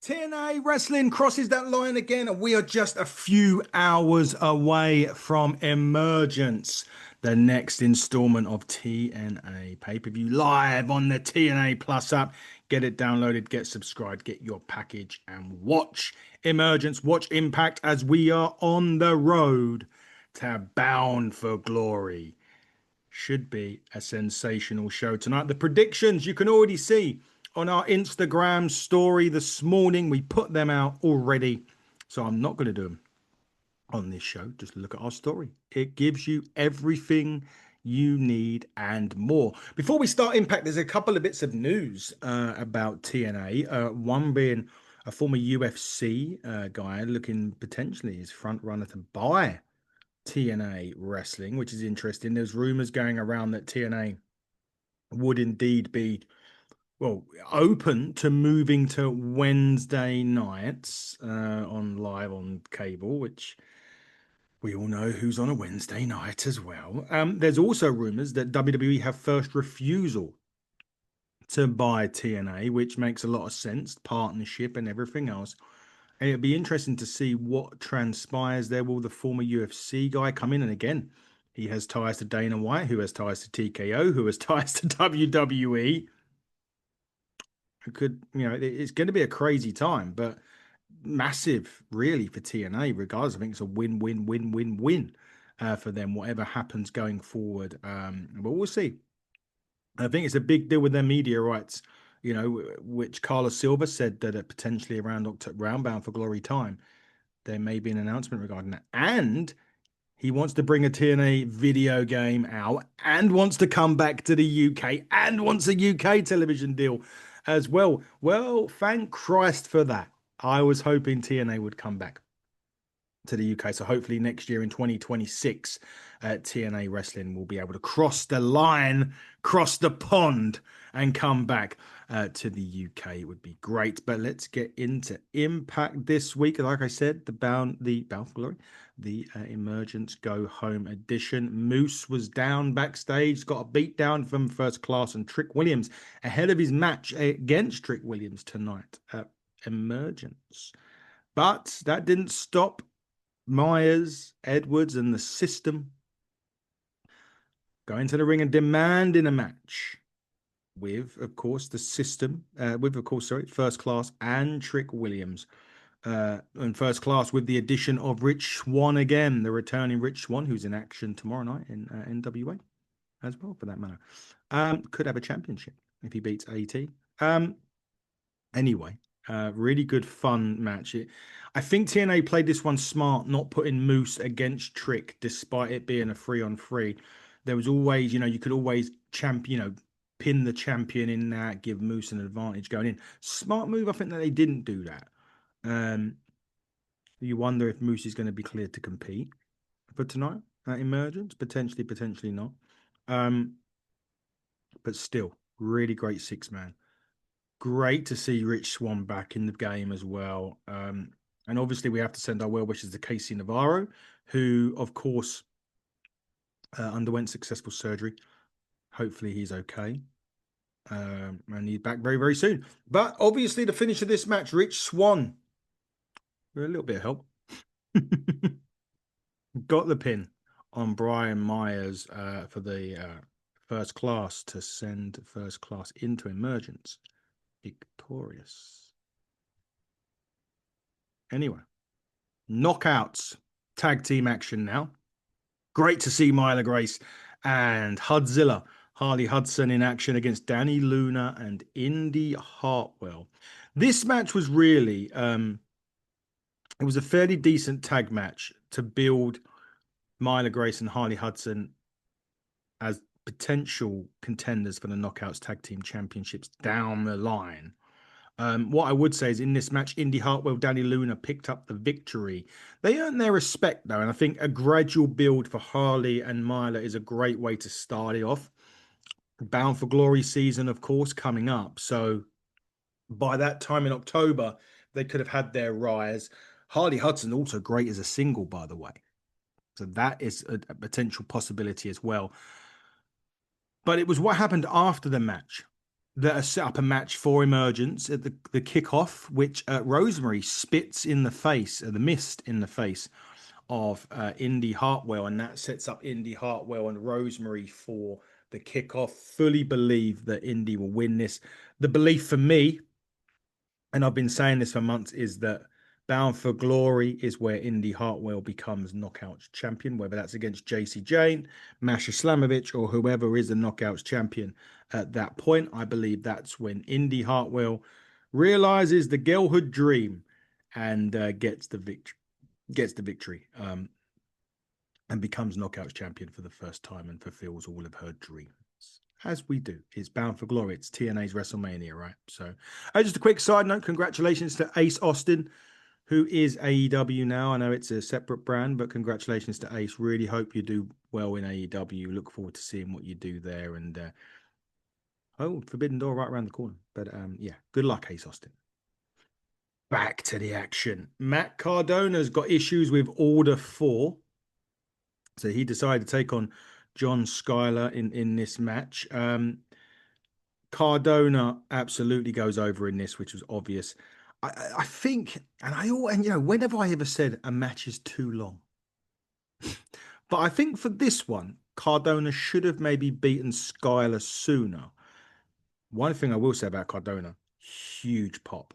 TNA Wrestling crosses that line again, and we are just a few hours away from Emergence, the next installment of TNA pay-per-view live on the TNA Plus app. Get it downloaded, get subscribed, get your package, and watch Emergence, watch Impact as we are on the road to Bound for Glory. Should be a sensational show tonight. The predictions you can already see on our Instagram story this morning. We put them out already, so I'm not going to do them on this show. Just look at our story. It gives you everything you need and more. Before we start Impact, there's a couple of bits of news about TNA. One being a former UFC guy looking potentially as front runner to buy TNA Wrestling, which is interesting. There's rumors going around that TNA would indeed be, well, open to moving to Wednesday nights on live on cable, which we all know who's on a Wednesday night as well. There's also rumors that WWE have first refusal to buy TNA, which makes a lot of sense, partnership and everything else. And it'd be interesting to see what transpires there. Will the former UFC guy come in? And again, he has ties to Dana White, who has ties to TKO, who has ties to WWE. It could, it's going to be a crazy time, but massive, really, for TNA. Regardless, I think it's a win for them. Whatever happens going forward, but we'll see. I think it's a big deal with their media rights, which Carlos Silva said that potentially around Bound for Glory time, there may be an announcement regarding that. And he wants to bring a TNA video game out and wants to come back to the UK and wants a UK television deal as well. Well, thank Christ for that. I was hoping TNA would come back to the UK. So hopefully next year in 2026, TNA Wrestling will be able to cross the line, cross the pond, and come back to the UK. It would be great. But let's get into Impact this week. Like I said, the Bound for Glory, the Emergence Go Home edition. Moose was down backstage, got a beat down from First Class and Trick Williams ahead of his match against Trick Williams tonight at Emergence. But that didn't stop Myers, Edwards, and the system going to the ring and demanding a match with, of course, First Class and Trick Williams. And First Class with the addition of Rich Swann again, the returning Rich Swann, who's in action tomorrow night in NWA as well, for that matter. Could have a championship if he beats AT. Anyway, really good, fun match. I think TNA played this one smart, not putting Moose against Trick, despite it being a 3-on-3. There was always, you could always pin the champion in that, give Moose an advantage going in. Smart move. I think that they didn't do that. You wonder if Moose is going to be cleared to compete for tonight at Emergence. Potentially not. But still, really great 6-man. Great to see Rich Swann back in the game as well. And obviously we have to send our well wishes to Casey Navarro, who, of course, underwent successful surgery. Hopefully he's okay. And he's back very, very soon. But obviously the finish of this match, Rich Swann, with a little bit of help, got the pin on Brian Myers for the First Class to send First Class into Emergence victorious. Anyway, knockouts, tag team action now. Great to see Myla Grace and Hudzilla, Harley Hudson, in action against Danny Luna and Indy Hartwell. This match was really, it was a fairly decent tag match to build Myla Grace and Harley Hudson as potential contenders for the Knockouts Tag Team Championships down the line. What I would say is in this match, Indy Hartwell, Danny Luna picked up the victory. They earned their respect, though, and I think a gradual build for Harley and Myla is a great way to start it off. Bound for Glory season, of course, coming up. So by that time in October, they could have had their rise. Harley Hudson also great as a single, by the way. So that is a potential possibility as well. But it was what happened after the match that are set up a match for Emergence at the kickoff, which Rosemary spits in the face, the mist in the face of Indy Hartwell, and that sets up Indy Hartwell and Rosemary for the kickoff. Fully believe that Indy will win this. The belief for me, and I've been saying this for months, is that Bound for Glory is where Indy Hartwell becomes Knockouts champion, whether that's against JC Jane, Masha Slamovich, or whoever is the Knockouts champion at that point. I believe that's when Indy Hartwell realizes the girlhood dream and gets the victory. And becomes Knockouts champion for the first time and fulfills all of her dreams. As we do. It's Bound for Glory. It's TNA's WrestleMania, right? So, just a quick side note. Congratulations to Ace Austin, who is AEW now. I know it's a separate brand, but congratulations to Ace. Really hope you do well in AEW. Look forward to seeing what you do there. And, Forbidden Door right around the corner. But, yeah, good luck, Ace Austin. Back to the action. Matt Cardona's got issues with Order 4. So he decided to take on John Skyler in this match. Cardona absolutely goes over in this, which was obvious. I think, and whenever I ever said a match is too long, but I think for this one, Cardona should have maybe beaten Skyler sooner. One thing I will say about Cardona, huge pop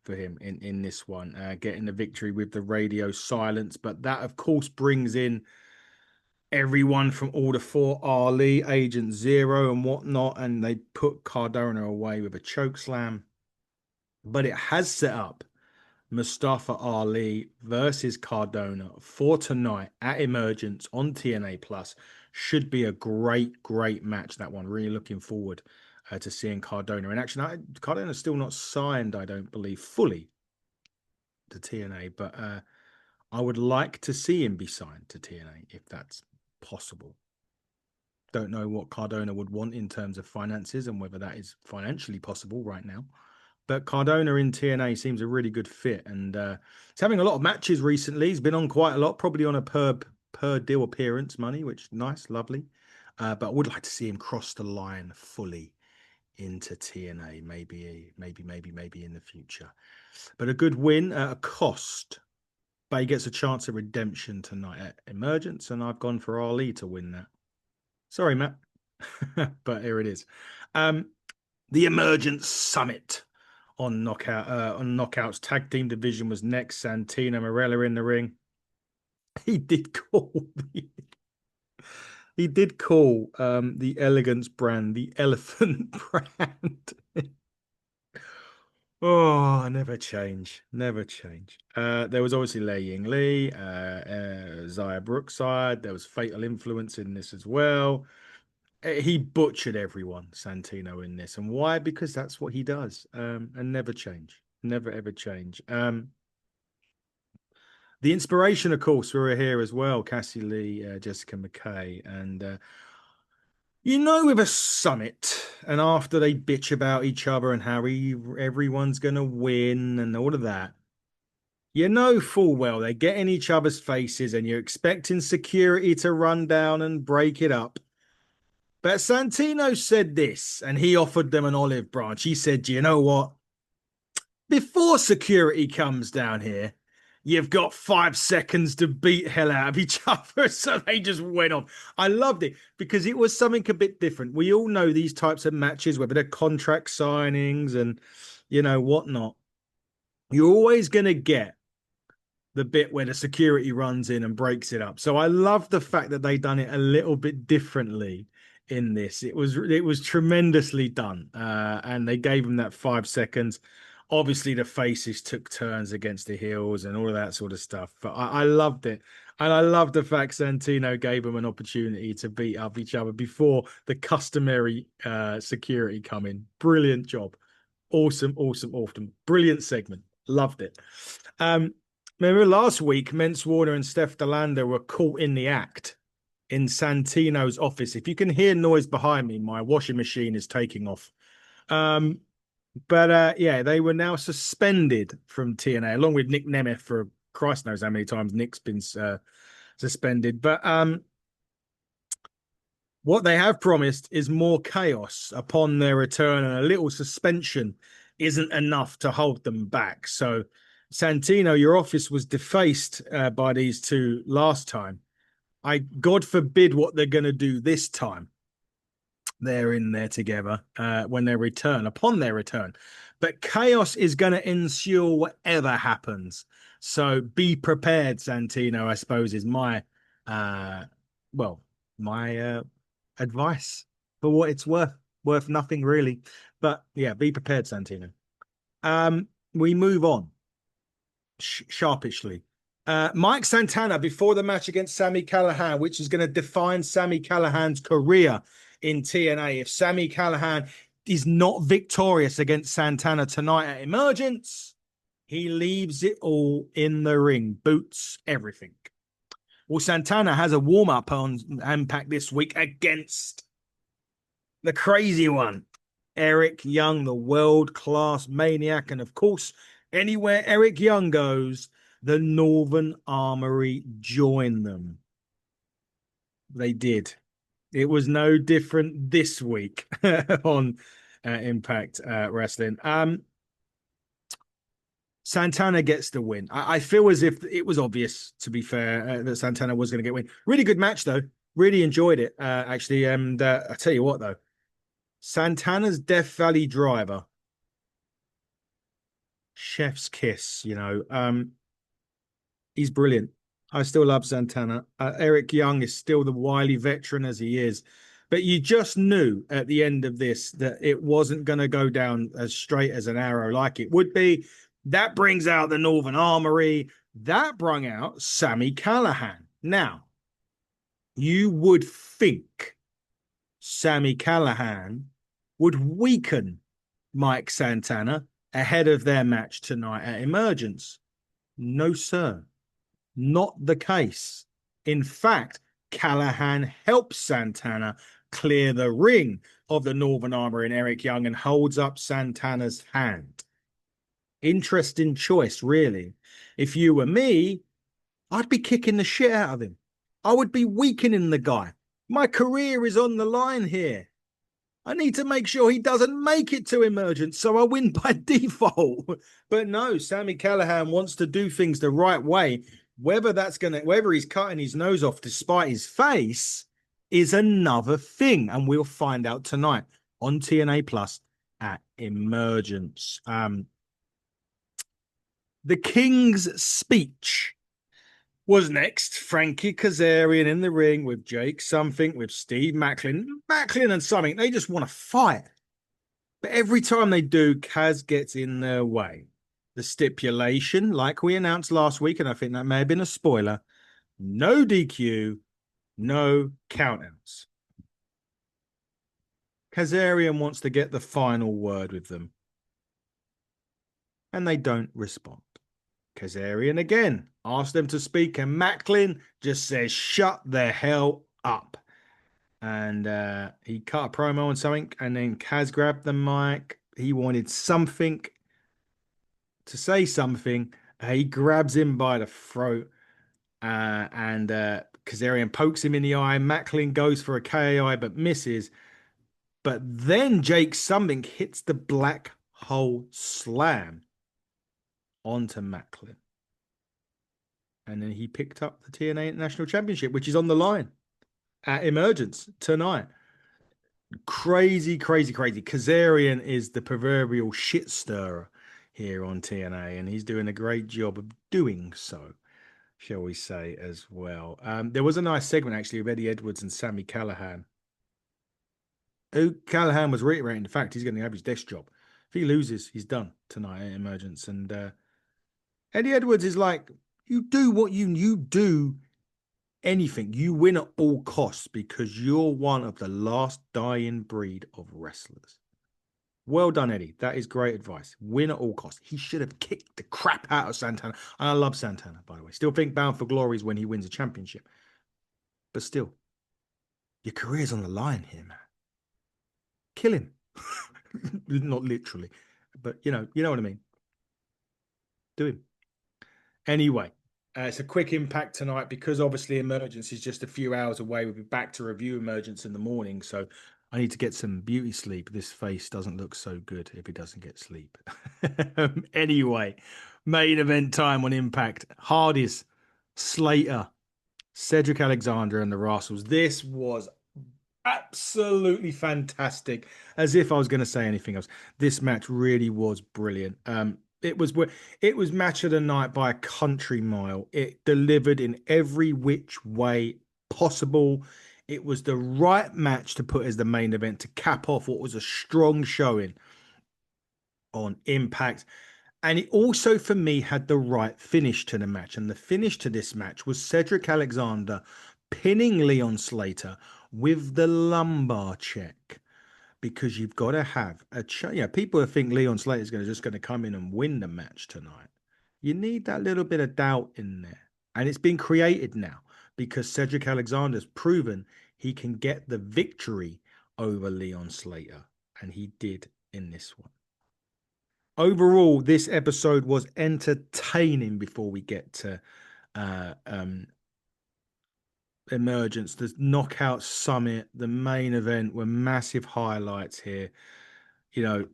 for him in this one, getting the victory with the radio silence. But that, of course, brings in everyone from Order 4, Ali, Agent Zero, and whatnot, and they put Cardona away with a choke slam. But it has set up Mustafa Ali versus Cardona for tonight at Emergence on TNA Plus. Should be a great, great match, that one. Really looking forward to seeing Cardona in action. Cardona's still not signed, I don't believe, fully to TNA, but I would like to see him be signed to TNA if that's possible. Don't know what Cardona would want in terms of finances and whether that is financially possible right now. But Cardona in TNA seems a really good fit, and he's having a lot of matches recently. He's been on quite a lot, probably on a per deal appearance money, which nice, lovely. But I would like to see him cross the line fully into TNA, maybe in the future. But a good win at a cost. But he gets a chance of redemption tonight at Emergence, and I've gone for Ali to win that. Sorry, Matt. But here it is. The Emergence Summit on Knockouts Tag Team Division was next. Santino Marella in the ring. He did call the Elegance brand the Elephant brand. Oh, never change. Never change. There was obviously Lei Ying Lee, Zaya Brookside. There was Fatal Influence in this as well. He butchered everyone, Santino, in this. And why? Because that's what he does. And never change. Never, ever change. The inspiration, of course, were here as well. Cassie Lee, Jessica McKay, and with a summit, and after they bitch about each other and how everyone's going to win and all of that, you know full well they get in each other's faces and you're expecting security to run down and break it up. But Santino said this, and he offered them an olive branch. He said, you know what? Before security comes down here, you've got 5 seconds to beat hell out of each other. So they just went on. I loved it because it was something a bit different. We all know these types of matches, whether they're contract signings and, whatnot. You're always going to get the bit where the security runs in and breaks it up. So I love the fact that they done it a little bit differently in this. It was tremendously done. And they gave him that 5 seconds. Obviously, the faces took turns against the heels and all of that sort of stuff. But I loved it. And I love the fact Santino gave them an opportunity to beat up each other before the customary security come in. Brilliant job. Awesome. Brilliant segment. Loved it. Remember last week, Mence Warner and Steph DeLanda were caught in the act in Santino's office. If you can hear noise behind me, my washing machine is taking off. But they were now suspended from TNA, along with Nick Nemeth for Christ knows how many times Nick's been suspended. But What they have promised is more chaos upon their return, and a little suspension isn't enough to hold them back. So, Santino, your office was defaced by these two last time. God forbid what they're going to do this time. They're in there together when they return, upon their return. But chaos is going to ensue whatever happens. So be prepared, Santino, I suppose, is uh, well, my advice for what it's worth. Worth nothing really. But yeah, be prepared, Santino. We move on sharpishly. Mike Santana before the match against Sami Callihan, which is going to define Sami Callihan's career in TNA. If Sami Callihan is not victorious against Santana tonight at Emergence, he leaves it all in the ring, boots, everything. Well, Santana has a warm up on Impact this week against the crazy one, Eric Young, the world class maniac. And of course, anywhere Eric Young goes, the Northern Armory join them. They did. It was no different this week on Impact Wrestling. Santana gets the win. I feel as if it was obvious, to be fair, that Santana was going to get win. Really good match, though. Really enjoyed it, actually. And I tell you what, though, Santana's Death Valley driver, chef's kiss, he's brilliant. I still love Santana. Eric Young is still the wily veteran as he is. But you just knew at the end of this that it wasn't going to go down as straight as an arrow like it would be. That brings out the Northern Armory. That brought out Sami Callihan. Now, you would think Sami Callihan would weaken Mike Santana ahead of their match tonight at Emergence. No, sir. Not the case. In fact, Callihan helps Santana clear the ring of the Northern Armory and Eric Young and holds up Santana's hand. Interesting choice, really. If you were me, I'd be kicking the shit out of him. I would be weakening the guy. My career is on the line here. I need to make sure he doesn't make it to Emergence, so I win by default. But no, Sami Callihan wants to do things the right way. Whether he's cutting his nose off despite his face is another thing. And we'll find out tonight on TNA Plus at Emergence. The King's speech was next. Frankie Kazarian in the ring with Jake Something, with Steve Macklin. Macklin and Something, they just want to fight. But every time they do, Kaz gets in their way. The stipulation, like we announced last week, and I think that may have been a spoiler, no DQ, no countouts. Kazarian wants to get the final word with them. And they don't respond. Kazarian again asks them to speak, and Macklin just says, shut the hell up. And he cut a promo on something, and then Kaz grabbed the mic. He wanted something to say something. He grabs him by the throat, and Kazarian pokes him in the eye. Macklin goes for a KI but misses. But then Jake Something hits the black hole slam onto Macklin. And then he picked up the TNA National Championship, which is on the line at Emergence tonight. Crazy, crazy, crazy. Kazarian is the proverbial shit stirrer here on TNA, and he's doing a great job of doing so, shall we say, as well. There was a nice segment, actually, of Eddie Edwards and Sami Callihan. Callihan was reiterating the fact he's going to have his desk job. If he loses, he's done tonight at Emergence. And Eddie Edwards is like, you do what you do anything. You win at all costs because you're one of the last dying breed of wrestlers. Well done, Eddie. That is great advice. Win at all costs. He should have kicked the crap out of Santana. And I love Santana, by the way. Still think Bound for Glory is when he wins a championship. But still, your career's on the line here, man. Kill him. Not literally, but you know what I mean. Do him. Anyway, It's a quick impact tonight because obviously Emergence is just a few hours away. We'll be back to review Emergence in the morning. So I need to get some beauty sleep. This face doesn't look so good if he doesn't get sleep. Anyway, main event time on Impact. Hardys, Slater, Cedric Alexander, and the Russells. This was absolutely fantastic. As if I was going to say anything else. This match really was brilliant. It was match of the night by a country mile. It delivered in every which way possible. It was the right match to put as the main event to cap off what was a strong showing on Impact. And it also, for me, had the right finish to the match. And the finish to this match was Cedric Alexander pinning Leon Slater with the lumbar check. Because you've got to have people who think Leon Slater is just going to come in and win the match tonight. You need that little bit of doubt in there. And it's been created now because Cedric Alexander's proven he can get the victory over Leon Slater. And he did in this one. Overall, this episode was entertaining before we get to uh, um, Emergence. The Knockout Summit, the main event were massive highlights here. You know,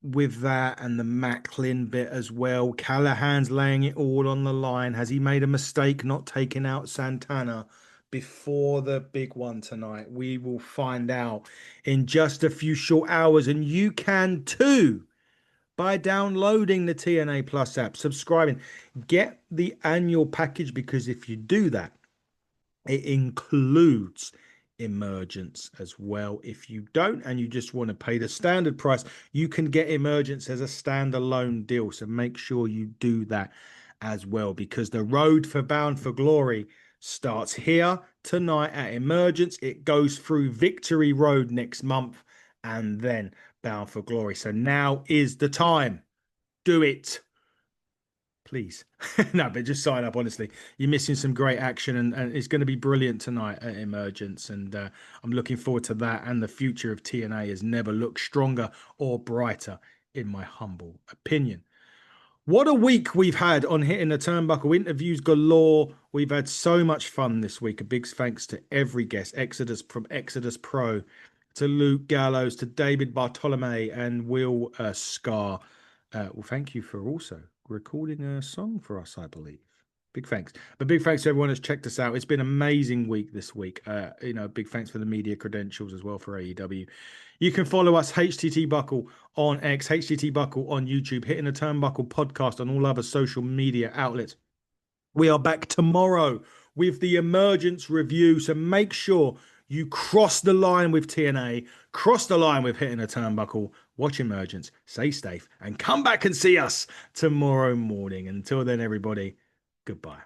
with that and the Macklin bit as well, Callahan's laying it all on the line. Has he made a mistake not taking out Santana before the big one tonight? We will find out in just a few short hours, and you can too by downloading the TNA Plus app, subscribing, get the annual package because if you do that, it includes Emergence as well. If you don't and you just want to pay the standard price, you can get Emergence as a standalone deal. So make sure you do that as well because the road for Bound for Glory starts here tonight at Emergence. It goes through Victory Road next month and then Bound for Glory. So now is the time. Do it. Please. No, but just sign up, honestly. You're missing some great action, and it's going to be brilliant tonight at Emergence. And I'm looking forward to that. And the future of TNA has never looked stronger or brighter, in my humble opinion. What a week we've had on Hitting the Turnbuckle. Interviews galore. We've had so much fun this week. A big thanks to every guest. Exodus from Exodus Pro to Luke Gallows to David Bartolome and Will Scar. Well, thank you for also recording a song for us, I believe. Big thanks. But big thanks to everyone that's checked us out. It's been an amazing week this week. Big thanks for the media credentials as well for AEW. You can follow us, HTT Buckle on X, HTT Buckle on YouTube, Hitting the Turnbuckle podcast on all other social media outlets. We are back tomorrow with the Emergence review. So make sure you cross the line with TNA, cross the line with Hitting a Turnbuckle, watch Emergence, stay safe, and come back and see us tomorrow morning. Until then, everybody, goodbye.